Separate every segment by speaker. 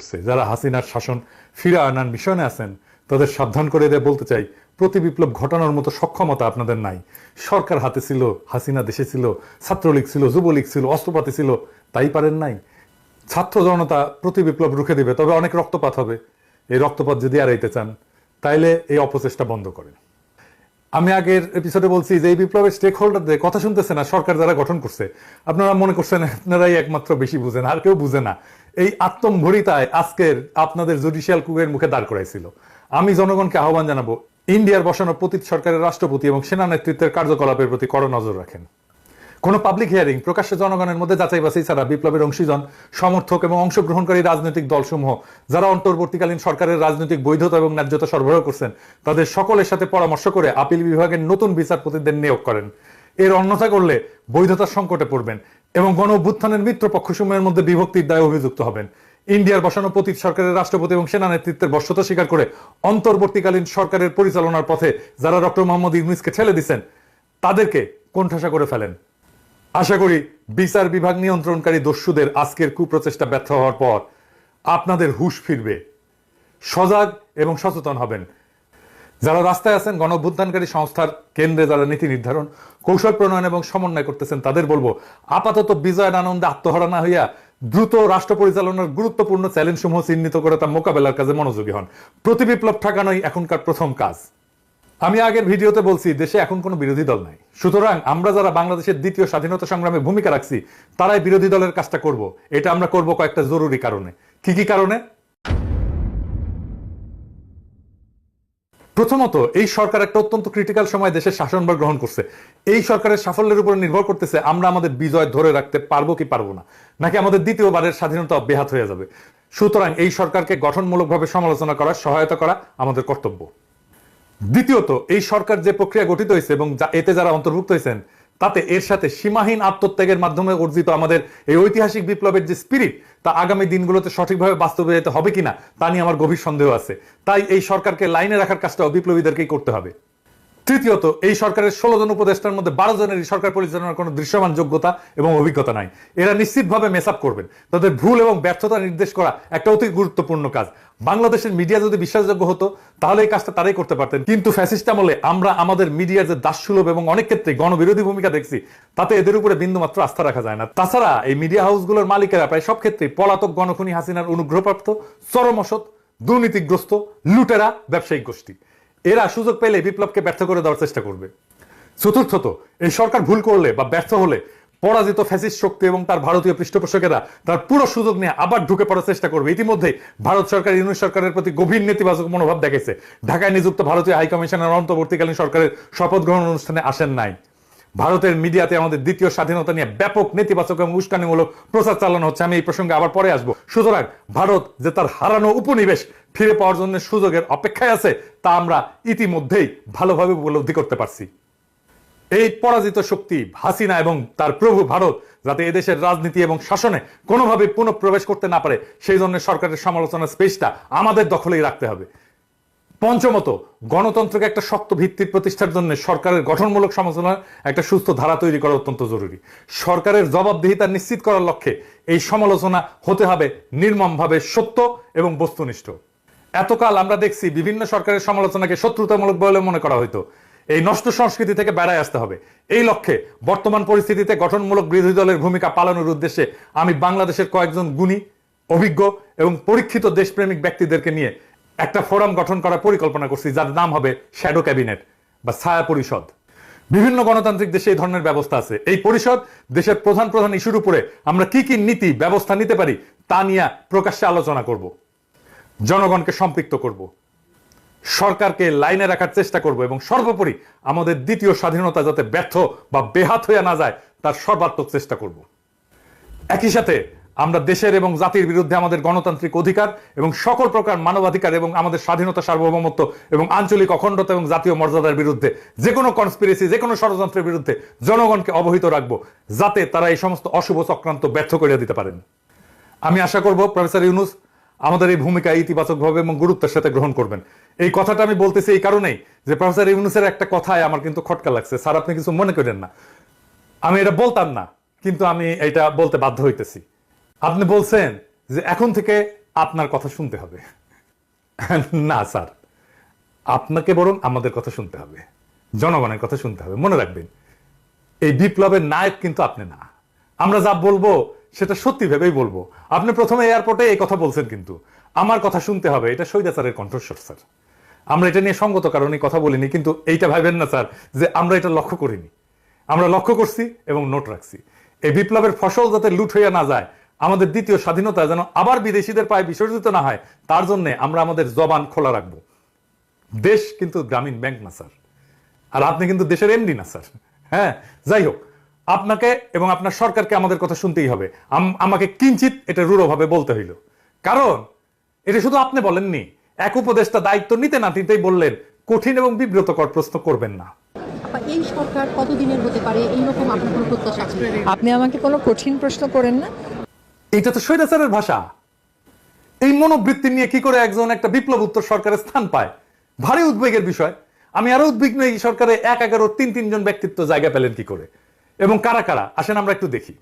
Speaker 1: করছে। যারা হাসিনার শাসন ফিরে আনার মিশনে আছেন তাদের সাবধান করে দিয়ে বলতে চাই, প্রতি বিপ্লব ঘটানোর মতো সক্ষমতা আপনাদের নাই। সরকার হাতে ছিল, হাসিনা দেশে ছিল, ছাত্রলীগ ছিল, যুবলীগ ছিল, অস্ত্রপাতি ছিল, তাই পারেন নাই। ছাত্র জনতা প্রতি বিপ্লব রুখে দিবে, তবে অনেক রক্তপাত হবে। এই রক্তপাত যদি এড়াইতে চান তাইলে এই অপচেষ্টা বন্ধ করেন। আমি আগের এপিসোডে বলছি যে এই বিপ্লবের স্টেক হোল্ডারদের কথা শুনতেছে না সরকার যারা গঠন করছে। আপনারা মনে করছেন আপনারাই একমাত্র বেশি বুঝেন, আর কেউ বুঝে না। এই আত্মম্ভরিতায় আজকের আপনাদের জুডিশিয়াল কুয়ের মুখে দাঁড় করাইছিল। আমি জনগণকে আহ্বান জানাবো, ইন্ডিয়ার বসানো পতিত সরকারের রাষ্ট্রপতি এবং সেনা নেতৃত্বের কার্যকলাপের প্রতি কড়া নজর রাখেন। কোনো পাবলিক হিয়ারিং প্রকাশ্যে জনগণের মধ্যে যাচাই বাছাই ছাড়া বিপ্লবের অংশীজন, সমর্থক এবং অংশগ্রহণকারী রাজনৈতিক দলসমূহ যারা অন্তর্বর্তীকালীন সরকারের রাজনৈতিক বৈধতা এবং ন্যায্যতা সরবরাহ করছেন তাদের সকলের সাথে পরামর্শ করে আপিল বিভাগের নতুন বিচারপতিদের নিয়োগ করেন। এর অন্যথা করলে বৈধতার সংকটে পড়বেন এবং গণ অভ্যুত্থানের মিত্র পক্ষসমূহের মধ্যে বিভক্তির দায়ে অভিযুক্ত হবেন। ইন্ডিয়ার বসানো পতিত সরকারের রাষ্ট্রপতি এবং সেনা নেতৃত্বের বশ্যতা স্বীকার করে অন্তর্বর্তীকালীন সরকারের পরিচালনার পথে যারা ডক্টর মোহাম্মদ ইউনূসকে ঠেলে দিচ্ছেন তাদেরকে কোণঠাসা করে ফেলেন। আশা করি বিচার বিভাগ নিয়ন্ত্রণকারী দস্যুদের আজকের কুপ্রচেষ্টা ব্যর্থ হওয়ার পর আপনাদের হুঁশ ফিরবে, সজাগ এবং সচেতন হবেন। যারা রাস্তায় আছেন, গণ অভ্যুত্থানকারী সংস্থার কেন্দ্রে যারা নীতি নির্ধারণ, কৌশল প্রণয়ন এবং সমন্বয় করতেছেন তাদের বলবো, আপাতত বিজয়ের আনন্দে আত্মহারা না হইয়া দ্রুত রাষ্ট্র পরিচালনার গুরুত্বপূর্ণ চ্যালেঞ্জ সমূহ চিহ্নিত করে তা মোকাবেলার কাজে মনোযোগী হন। প্রতি বিপ্লব ঠেকানোই এখনকার প্রথম কাজ। আমি আগের ভিডিওতে বলছি দেশে এখন কোনো বিরোধী দল নাই, সুতরাং আমরা যারা বাংলাদেশের দ্বিতীয় স্বাধীনতা সংগ্রামে ভূমিকা রাখছি তারাই বিরোধী দলের কাজটা করব। এটা আমরা করব কয়েকটা জরুরি কারণে। কি কি কারণে? প্রথমত, এই সরকার একটা অত্যন্ত ক্রিটিক্যাল সময় দেশের শাসনভার গ্রহণ করছে। এই সরকারের সাফল্যের উপর নির্ভর করতেছে আমরা আমাদের বিজয় ধরে রাখতে পারবো কি পারবো না, নাকি আমাদের দ্বিতীয়বারের স্বাধীনতা ব্যাহত হয়ে যাবে। সুতরাং এই সরকারকে গঠনমূলকভাবে সমালোচনা করা, সহায়তা করা আমাদের কর্তব্য। দ্বিতীয়ত, এই সরকার যে প্রক্রিয়া গঠিত হয়েছে এবং এতে যারা অন্তর্ভুক্ত হয়েছেন তাতে এর সাথে সীমাহীন আত্মত্যাগের মাধ্যমে অর্জিত আমাদের এই ঐতিহাসিক বিপ্লবের যে স্পিরিট তা আগামী দিনগুলোতে সঠিকভাবে বাস্তবায়িত হবে কিনা তা নিয়ে আমার গভীর সন্দেহ আছে। তাই এই সরকারকে লাইনে রাখার কাজটাও বিপ্লবীদেরকেই করতে হবে। তৃতীয়ত, এই সরকারের 16 জন উপদেষ্টার মধ্যে 12 জনের সরকার পরিচালনার কোনো দৃশ্যমান যোগ্যতা এবং অভিজ্ঞতা নাই। এরা নিশ্চিতভাবে মেস আপ করবেন। তাদের ভুল এবং ব্যর্থতা নির্দেশ করা একটা অতি গুরুত্বপূর্ণ কাজ। বাংলাদেশের মিডিয়া যদি বিশ্বাসযোগ্য হতো তাহলে এই কাজটা তারাই করতে পারতেন, কিন্তু ফ্যাসিস্ট আমলে আমরা আমাদের মিডিয়ার যে দাসসুলভ এবং অনেক ক্ষেত্রে গণবিরোধী ভূমিকা দেখছি তাতে এদের উপরে বিন্দুমাত্র আস্থা রাখা যায় না। তাছাড়া এই মিডিয়া হাউসগুলোর মালিকেরা প্রায় সব ক্ষেত্রেই পলাতক গণখনি হাসিনার অনুগ্রহপ্রাপ্ত, চরম অসৎ, দুর্নীতিগ্রস্ত, লুটেরা ব্যবসায়িক গোষ্ঠী। এরা সুযোগ পেলে বিপ্লবকে ব্যর্থ করে দেওয়ার চেষ্টা করবে। চতুর্থত, এই সরকার ভুল করলে বা ব্যর্থ হলে পরাজিত ফ্যাসিস্ট শক্তি এবং তার ভারতীয় পৃষ্ঠপোষকেরা তার পুরো সুযোগ নিয়ে আবার ঢুকে পড়ার চেষ্টা করবে। ইতিমধ্যে ভারত সরকার ইউনূস সরকারের প্রতি গভীর নেতিবাচক মনোভাব দেখেছে। ঢাকায় নিযুক্ত ভারতীয় হাইকমিশনের অন্তর্বর্তীকালীন সরকারের শপথ গ্রহণ অনুষ্ঠানে আসেন নাই। ভারতের মিডিয়াতে আমাদের দ্বিতীয় স্বাধীনতা নিয়ে ব্যাপক নেতিবাচক এবং উস্কানিমূলক প্রচার চালানো হচ্ছে। আমি এই প্রসঙ্গে আবার পরে আসবো। সুতরাং ভারত যে তার হারানো উপনিবেশ ফিরে পাওয়ার জন্য সুযোগের অপেক্ষায় আছে তা আমরা ইতিমধ্যেই ভালোভাবে উপলব্ধি করতে পারছি। এই পরাজিত শক্তি হাসিনা এবং তার প্রভু ভারত যাতে এদেশের রাজনীতি এবং শাসনে কোনোভাবে পুনঃপ্রবেশ করতে না পারে সেই জন্য সরকারের সমালোচনার স্পেসটা আমাদের দখলেই রাখতে হবে। পঞ্চমত, গণতন্ত্রকে একটা শক্ত ভিত্তির প্রতিষ্ঠার জন্য সরকারের গঠনমূলক সমালোচনার একটা সুস্থ ধারা তৈরি করা অত্যন্ত জরুরি। সরকারের জবাবদিহিতা নিশ্চিত করার লক্ষ্যে এই সমালোচনা হতে হবে নির্মমভাবে সত্য এবং বস্তুনিষ্ঠ। এতকাল আমরা দেখছি বিভিন্ন সরকারের সমালোচনাকে শত্রুতামূলক বলে মনে করা হইতো। এই নষ্ট সংস্কৃতি থেকে বেড়ায় আসতে হবে। এই লক্ষ্যে বর্তমান পরিস্থিতিতে গঠনমূলক বিরোধী দলের ভূমিকা পালনের উদ্দেশ্যে আমি বাংলাদেশের কয়েকজন গুণী, অভিজ্ঞ এবং পরীক্ষিত দেশপ্রেমিক ব্যক্তিদেরকে নিয়ে একটা ফোরাম গঠন করার পরিকল্পনা করছি, যার নাম হবে শ্যাডো ক্যাবিনেট বা ছায়া পরিষদ। বিভিন্ন গণতান্ত্রিক দেশে এই ধরনের ব্যবস্থা আছে। এই পরিষদ দেশের প্রধান প্রধান ইস্যুর উপরে আমরা কি কি নীতি ব্যবস্থা নিতে পারি তা নিয়ে প্রকাশ্যে আলোচনা করব, জনগণকে সম্পৃক্ত করব, সরকারকে লাইনে রাখার চেষ্টা করব এবং সর্বোপরি আমাদের দ্বিতীয় স্বাধীনতা যাতে ব্যর্থ বা বেহাত হয়ে না যায় তার সর্বাত্মক চেষ্টা করব। একই সাথে আমরা দেশের এবং জাতির বিরুদ্ধে আমাদের গণতান্ত্রিক অধিকার এবং সকল প্রকার মানবাধিকার এবং আমাদের স্বাধীনতা, সার্বভৌমত্ব এবং আঞ্চলিক অখণ্ডতা এবং জাতীয় মর্যাদার বিরুদ্ধে যে কোনো কনস্পিরেসি, যে কোনো ষড়যন্ত্রের বিরুদ্ধে জনগণকে অবহিত রাখবো যাতে তারা এই সমস্ত অশুভ চক্রান্ত ব্যর্থ করে দিতে পারেন। আমি আশা করব প্রফেসর ইউনূস আমাদের এই ভূমিকা ইতিবাচকভাবে এবং গুরুত্বের সাথে গ্রহণ করবেন। এই কথাটা আমি বলতেছি এই কারণেই যে প্রফেসর ইউনূসের একটা কথায় আমার কিন্তু খটকা লাগছে। স্যার, আপনি কিছু মনে করেন না, আমি এটা বলতাম না, কিন্তু আমি এটা বলতে বাধ্য হইতেছি। আপনি বলছেন যে এখন থেকে আপনার কথা শুনতে হবে। না স্যার, আপনাকে বরং আমাদের কথা শুনতে হবে, জনগণের কথা শুনতে হবে। মনে রাখবেন, এই বিপ্লবের নায়ক কিন্তু আপনি না। আমরা যা বলবো সেটা সত্যি ভেবেই বলবো। আপনি প্রথমে এয়ারপোর্টে এই কথা বলছেন, কিন্তু আমার কথা শুনতে হবে, এটা স্বৈরাচারের কণ্ঠস্বর স্যার। আমরা এটা নিয়ে সঙ্গত কারণে কথা বলিনি, কিন্তু এইটা ভাবেন না স্যার যে আমরা এটা লক্ষ্য করিনি। আমরা লক্ষ্য করছি এবং নোট রাখছি। এই বিপ্লবের ফসল যাতে লুট হইয়া না যায়, আমাদের দ্বিতীয় স্বাধীনতা যেন আবার বিদেশিদের পায়ে বিসর্জিত না হয়, তার জন্য আমরা আমাদের জবান খোলা রাখবো। দেশ কিন্তু গ্রামীণ ব্যাংক না স্যার, আর আপনি কিন্তু দেশের এমডি না স্যার। হ্যাঁ, যাই হোক, আপনাকে এবং আপনার সরকারকে আমাদের কথা শুনতেই হবে। আমাকে কিঞ্চিত এটা রূঢ়ভাবে বলতে হইল, কারণ এটা শুধু আপনি বলেননি, এক উপদেষ্টা দায়িত্ব নিতে না নিতেই বললেন কঠিন এবং বিব্রতকর প্রশ্ন করবেন না।
Speaker 2: এই সরকার কতদিনের হতে পারে, এইরকম আপনার কোনো প্রত্যাশা আছে?
Speaker 3: আপনি আমাকে কোনো কঠিন প্রশ্ন করেন না।
Speaker 1: এটা তো স্বৈরাচারের ভাষা। এই মনোবৃত্তি নিয়ে কি করে একজন একটা বিপ্লব উত্তর সরকারের স্থান পায়, ভারী উদ্বেগের বিষয়। আমি আরো উদ্বিগ্ন, এই সরকারে ১-১১ তিন জন ব্যক্তিত্ব জায়গা পেলেন কি করে, এবং কারা কারা আসেন আমরা একটু দেখি।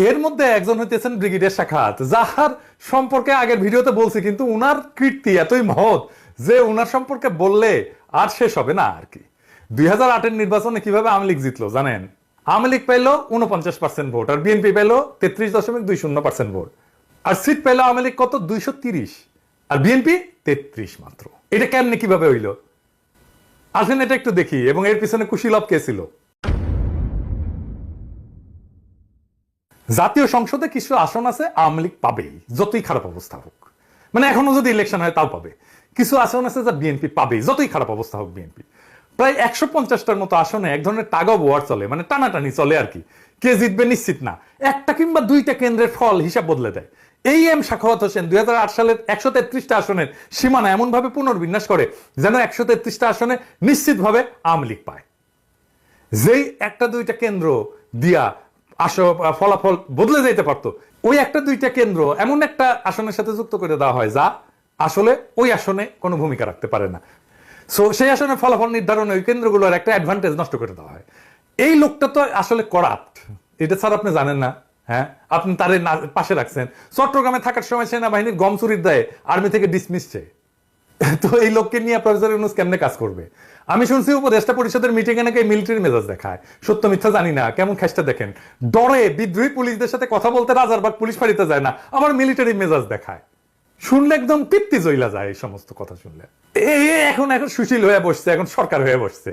Speaker 1: এর মধ্যে একজন হইতেছেন ব্রিগেডিয়ার সাখাত, যাহার সম্পর্কে আগের ভিডিওতে বলছি, কিন্তু উনার কীর্তি এতই মহৎ যে উনার সম্পর্কে বললে আর শেষ হবে না আর কি। ২০০৮-এর নির্বাচনে কিভাবে আওয়ামী লীগ জিতলো জানেন? আওয়ামী লীগ পেল 49% ভোট, আর বিএনপি পেল 33.20% ভোট। আর সিট পেল আওয়ামী লীগ কত? 230, আর বিএনপি 33 মাত্র। এটা কেমনে কিভাবে হইল আসেন এটা একটু দেখি, এবং এর পিছনে কুশীলভ কে ছিল। জাতীয় সংসদে কিছু আসন আছে আওয়ামী লীগ পাবেই, যতই খারাপ অবস্থা হোক। মানে এখনো যদি ইলেকশন হয় তাও পাবে। কিছু আসন আছে যা বিএনপি পাবেই, যতই খারাপ অবস্থা হোক বিএনপি। প্রায় ১৫০টার মতো আসনে এক ধরনের টাগ অফ ওয়ার চলে, মানে টানাটানি চলে আর কি। কে জিতবে নিশ্চিত না, একটা কিংবা দুইটা কেন্দ্রের ফল হিসাব বদলে দেয়। এই এম সাখাওয়াত হোসেন ২০০৮ সালের ১৩৩টা আসনের সীমানা এমন ভাবে পুনর্বিন্যাস করে যেন ১৩৩টা আসনে নিশ্চিতভাবে আওয়ামী লীগ পায়। যেই একটা দুইটা কেন্দ্র দিয়া ফলাফল বদলে যেতে পারতো, ওই একটা দুইটা কেন্দ্র এমন একটা আসনের সাথে যুক্ত করে দেওয়া হয় যা আসলে ওই আসনে কোনো ভূমিকা রাখতে পারে না। সো সেই আসনের ফলাফল নির্ধারণে ওই কেন্দ্রগুলোর একটা অ্যাডভান্টেজ নষ্ট করে দেওয়া হয়। এই লোকটা তো আসলে করাপ্ট, এটা স্যার আপনি জানেন না? হ্যাঁ, আপনি তার পাশে রাখছেন। চট্টগ্রামে থাকার সময় সেনাবাহিনীর গম চুরির দায়ে আর্মি থেকে ডিসমিস চেয়ে। তো এই লোককে নিয়ে প্রফেসর ইউনূস কেমনে কাজ করবে? আমি শুনছি উপদেষ্টা পরিষদের মিটিং এ নাকি মিলিটারি মেজাজ দেখায়। সত্য মিথ্যা জানি না, কেমন খেসটা দেখেন। ডরে বিদ্রোহী পুলিশদের সাথে কথা বলতে রাজারবাগ পুলিশ ফাঁড়িতে যায় না, আবার মিলিটারি মেজাজ দেখায়। শুনলে একদম তৃপ্তি জইলা যায় এই সমস্ত কথা শুনলে। এখন সুশীল হয়ে বসছে, এখন সরকার হয়ে বসছে।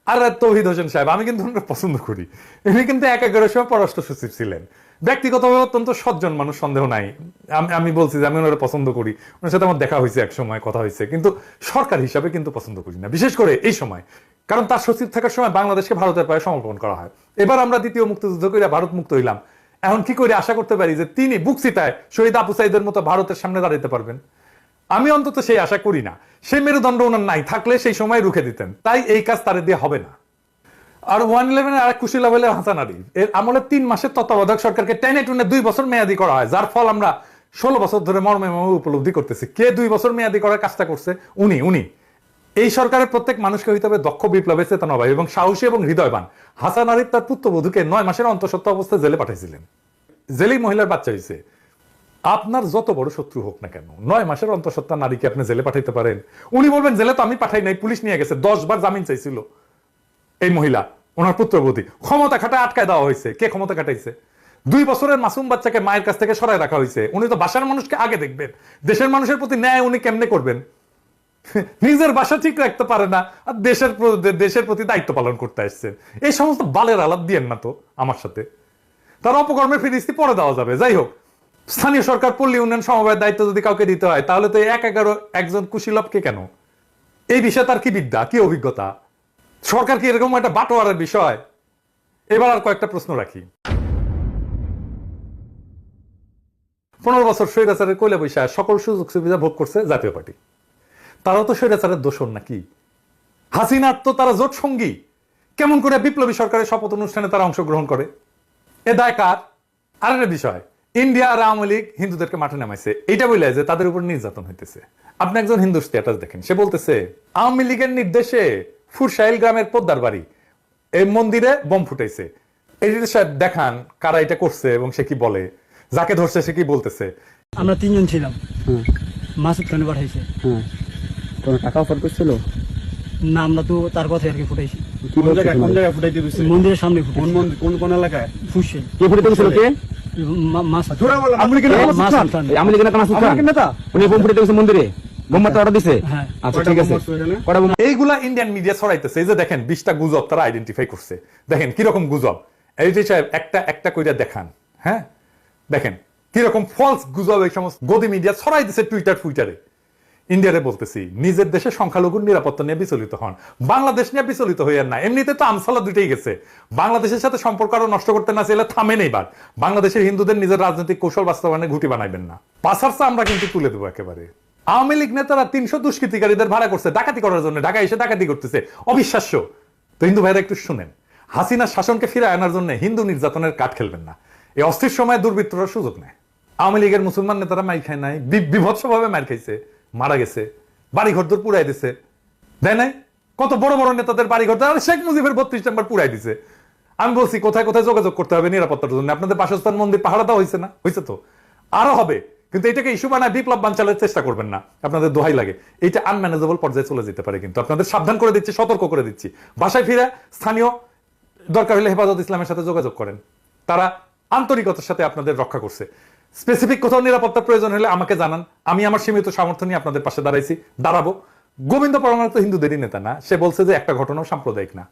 Speaker 1: আর তৌহিদ হোসেন সাহেব, আমি কিন্তু পছন্দ করি। ইনি কিন্তু ১-১ সময় পররাষ্ট্র সচিব ছিলেন, ব্যক্তিগতভাবে অত্যন্ত সজ্জন মানুষ, সন্দেহ নাই। আমি বলছি যে আমি ওনারা পছন্দ করি, ওনার সাথে আমার দেখা হয়েছে, এক সময় কথা হয়েছে, কিন্তু সরকার হিসাবে কিন্তু পছন্দ করি না, বিশেষ করে এই সময়। কারণ তার সচিব থাকার সময় বাংলাদেশকে ভারতের পায়ে সমর্পণ করা হয়। এবার আমরা দ্বিতীয় মুক্তিযুদ্ধ করে ভারত মুক্ত হইলাম, এখন কি করে আশা করতে পারি যে তিনি বুকসিতায় শহীদ আপু সাইদের মতো ভারতের সামনে দাঁড়াতে পারবেন? আমি অন্তত সেই আশা করি না। সেই মেরুদণ্ড ওনার নাই, থাকলে সেই সময় রুখে দিতেন। তাই এই কাজ তার দিয়ে হবে না। আর 111 আর কুশীলা বলে হাসান আলী এর আমলে 3 মাসের তত্ত্বাবধায়ক সরকারকে টেনে টুনে 2 বছর মেয়াদি করা হয়, যার ফল আমরা 16 বছর ধরে মর্মে উপলব্ধি করতেছি। কে 2 বছর মেয়াদি করার কাজটা করছে? উনি। এই সরকারের প্রত্যেক মানুষকে হইতে হবে দক্ষ বিপ্লবের চেতনাবাহী এবং সাহসী এবং হৃদয়বান। হাসান আলী তার পুত্রবধূকে 9 মাসের অন্তঃসত্ত্বা অবস্থায় জেলে পাঠাইছিলেন। জেলেই মহিলার বাচ্চা হয়েছে। আপনার যত বড় শত্রু হোক না কেন, 9 মাসের অন্তঃসত্ত্বা নারীকে আপনি জেলে পাঠাইতে পারেন? উনি বলবেন জেলে তো আমি পাঠাই নাই, পুলিশ নিয়ে গেছে। 10 বার জামিন চাইছিল এই মহিলা, ওনার পুত্রবধূ। ক্ষমতা খাটায় আটকায় দেওয়া হয়েছে। কে ক্ষমতা খাটাইছে? 2 বছরের মাসুম বাচ্চাকে মায়ের কাছ থেকে সরায় রাখা হয়েছে। উনি তো বাসার মানুষকে আগে দেখবেন, দেশের মানুষের প্রতি ন্যায় উনি কেমনে করবেন? নিজের বাসা ঠিক রাখতে পারে না, আর দেশের প্রতি দায়িত্ব পালন করতে আসছেন। এই সমস্ত বালের আলাপ দিয়েন না তো আমার সাথে। তার অপকর্মের ফিরিস্তি পরে দেওয়া যাবে। যাই হোক, স্থানীয় সরকার পল্লী উন্নয়ন সমবায়ের দায়িত্ব যদি কাউকে দিতে হয়, তাহলে তো ১-১ একজন কুশীলভকে কেন? এই বিষয়ে তার কি বিদ্যা, কি অভিজ্ঞতা? সরকার কি এরকম একটা বাটোয়ারের বিষয়? এবার আর কয়েকটা প্রশ্ন রাখি। 15 বছর স্বৈরাচারের কোলে বৈশা সকল সুযোগ সুবিধা ভোগ করছে জাতীয় পার্টি। তারাও তো স্বৈরাচারের দোষর নাকি? হাসিনার তো তারা জোট সঙ্গী। কেমন করে বিপ্লবী সরকারের শপথ অনুষ্ঠানে তারা অংশগ্রহণ করে? এ দায় কার? আর একটা বিষয়, ইন্ডিয়া আর আওয়ামী লীগ হিন্দুদেরকে মাঠে নামাইছে, এইটা বলে যে তাদের উপর নির্যাতন হইতেছে। আপনি একজন হিন্দু স্ট্যাটাস দেখেন, সে বলতেছে আওয়ামী লীগের নির্দেশে ফুরসাইল গ্রামের পোদ্দার বাড়ি এই মন্দিরে বোম ফুটাইছে, এডিটর সাহেব দেখান কারা এটা করছে এবং সে কি বলে, যাকে ধরছে সে কি বলতেছে।
Speaker 4: আমরা 3 জন ছিলাম। মাসুদ খানে পাঠাইছে।
Speaker 5: কোনো টাকা অফার করছিল
Speaker 4: না, আমরা তো তার কথা আর কি ফুটাইছি।
Speaker 5: কোন জায়গায় ফুটাইতে দিছে?
Speaker 4: মন্দিরের সামনে ফুটাইছি।
Speaker 5: কোন এলাকায়
Speaker 4: ফুসে
Speaker 5: কে ফুটাইতে গেছিল? কে?
Speaker 4: মাসুদ।
Speaker 5: আমলি কেন
Speaker 4: মাসুদ খান।
Speaker 5: আমলি কেন মাসুদ খান নেতা উনি বোম ফুটাইতে গেছে মন্দিরে, বোম মারতে অর্ডার দিছে।
Speaker 4: হ্যাঁ।
Speaker 5: আচ্ছা ঠিক আছে, কটা বোম?
Speaker 1: এইগুলা ইন্ডিয়ান মিডিয়া ছড়াইতেছে। এই যে দেখেন 20টা গুজব তারা আইডেন্টিফাই করছে। দেখেন কিরকম গুজব, এডিটর সাহেব একটা একটা কইরা দেখান। হ্যাঁ দেখেন কিরকম ফলস গুজব এই সমস্ত গদি মিডিয়া ছড়াইতেছে টুইটারে। ইন্ডিয়ারে বলতেছি, নিজের দেশে সংখ্যালঘুর নিরাপত্তা নিয়ে বিচলিত হন, বাংলাদেশ নিয়ে বিচলিত হইয়ার না। এমনিতে তো আমসালা দুইটাই গেছে। বাংলাদেশের সাথে সম্পর্ক আরো নষ্ট করতে না চাইলে থামেন এইবার। বাংলাদেশের হিন্দুদের নিজের রাজনৈতিক কৌশল বাস্তবায়নে ঘুঁটি বানাইবেন না। পাশারসা আমরা কিন্তু তুলে দেবো একেবারে। আওয়ামী লীগ নেতারা 300 দুষ্কৃতিকারীদের ভাড়া করছে ডাকাতি করার জন্য, ঢাকা এসে ডাকাতি করতেছে, অবিশ্বাস্য। তো হিন্দু ভাইরা একটু শুনেন, হাসিনার শাসনকে ফিরে আনার জন্য হিন্দু নির্যাতনের কাঠ খেলবেন না। এই অস্থির সময় দুর্বৃত্তরা সুযোগ নেয়। আওয়ামী লীগের মুসলমান নেতারা মাই খায় নাই, বিভৎসভাবে মার খাইছে, মারা গেছে, বাড়ি ঘরদোর পুরাই দিছে, দেয় নাই? কত বড় বড় নেতাদের বাড়ি ঘর, আর শেখ মুজিবের 32 নম্বর পুরাই দিছে। আমি বলছি কোথায় কোথায় যোগাযোগ করতে হবে নিরাপত্তার জন্য। আপনাদের বাসস্থান মন্দির পাহারা দেওয়া হয়েছে না? হয়েছে তো, আরো হবে। কিন্তু এটাকে ইস্যু বানায় বিপ্লব বানচালের চেষ্টা করবেন না, আপনাদের দোহাই লাগে। এইটা আনম্যানেজেবল পর্যায়ে চলে যেতে পারে। কিন্তু আপনাদের সাবধান করে দিচ্ছি, সতর্ক করে দিচ্ছি। বাসায় ফিরে স্থানীয় দরকার হলে হেফাজত ইসলামের সাথে যোগাযোগ করেন, তারা আন্তরিকতার সাথে আপনাদের রক্ষা করছে। স্পেসিফিক কোথাও নিরাপত্তার প্রয়োজন হলে আমাকে জানান, আমি আমার সীমিত সামর্থ্য নিয়ে আপনাদের পাশে দাঁড়াবো। গোবিন্দ পরমাণু তো হিন্দুদেরই নেতা না, সে বলছে যে একটা ঘটনাও সাম্প্রদায়িক না।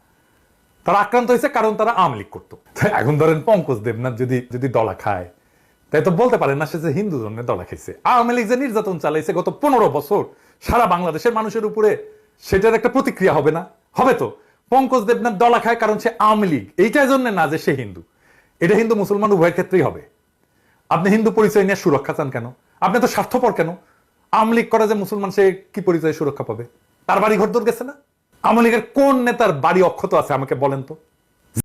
Speaker 1: তারা আক্রান্ত হয়েছে কারণ তারা আওয়ামী লীগ করতো। এখন ধরেন পঙ্কজ দেবনাথ যদি দলা খায়, তাই তো বলতে পারেন না সে যে হিন্দু জন্য দলা খাইছে। আওয়ামী লীগ যে নির্যাতন চালাইছে গত 15 বছর সারা বাংলাদেশের মানুষের উপরে, সেটার একটা প্রতিক্রিয়া হবে না? হবে তো। পঙ্কজ দেবনাথ দলা খায় কারণ সে আওয়ামী লীগ, এইটার জন্য না যে সে হিন্দু। এটা হিন্দু মুসলমান উভয়ের ক্ষেত্রেই হবে। আপনি হিন্দু পরিচয় নিয়ে সুরক্ষা চান কেন? আপনি তো স্বার্থপর কেন? আওয়ামী লীগ করে যে মুসলমান, সে কি পরিচয়ে সুরক্ষা পাবে? তার বাড়ি ঘর দৌড় গেছে না? আওয়ামী লীগের কোন নেতার বাড়ি অক্ষত আছে আমাকে বলেন তো।